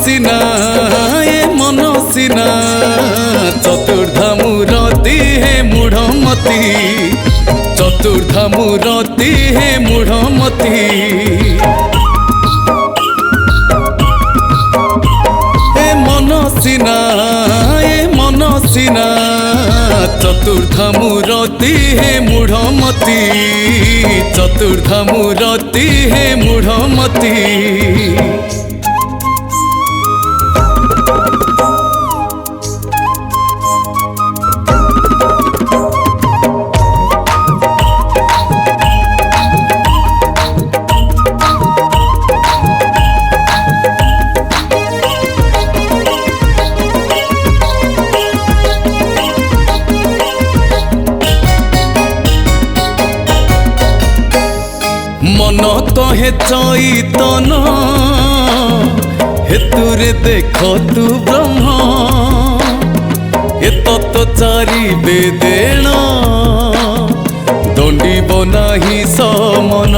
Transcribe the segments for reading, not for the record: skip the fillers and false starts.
सिना ए मन सिना चतुर्धा मूरति हे मूढ़मती चतुर्धा मूरति हे मूढ़मती ए मन सिना चतुर्धा मूरति हे मूढ़मती चतुर्धा मूरति हे मूढ़मती मन कहे चैतन हेतुरे देख तु ब्रह्म एतत चारि वेदेण दंडिब नाही समन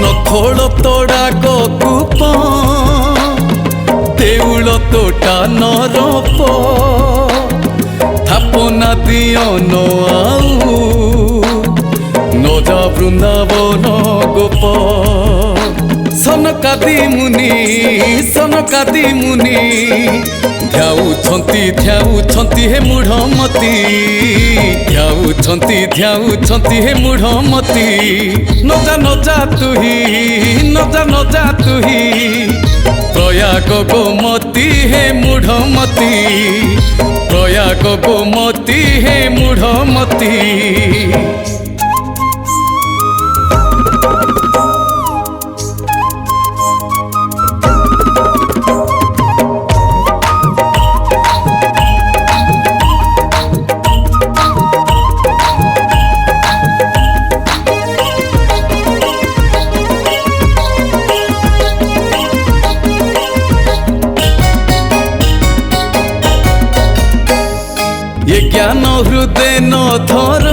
नखोल तोड़ा कूप देउल तोटा नरप थापना दियो नो आउ न जा वृंदावन गोप सनकादि मुनि ध्याउछंती हे मूढ़मती ध्याउछंती हे मूढ़मती न जा तुही प्रयाग गोमती हे मूढ़मती प्रयाग गोमती हे मूढ़मती ये ज्ञान हृदय न धर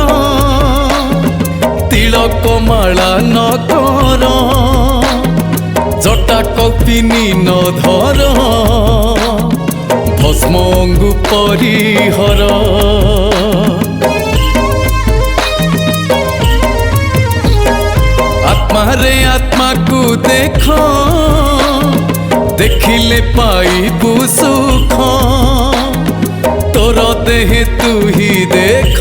तिलक माला न कर जटा कपिनी न धर भस्म अंगु परिहर आत्मा रे आत्मा को देख देखिले पाइबु सुख तोर देह तू ही देख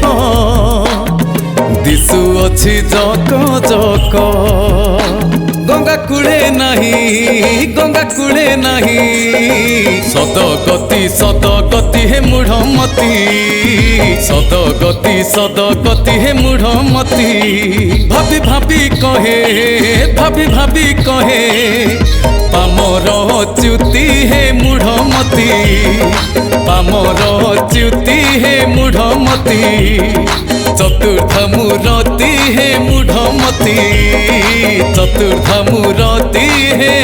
दिशु अच्छी जक जक गंगा कूड़े नहीं सदगति हे मूढ़मती सदगति हे मूढ़मती भाभी कहे पामर च्युति हे मूढ़मती पामर च्युति हे मूढ़मती चतुर्धा मूरति हे मूढ़मती चतुर्धा मूरति हे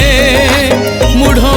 मूढ़मती।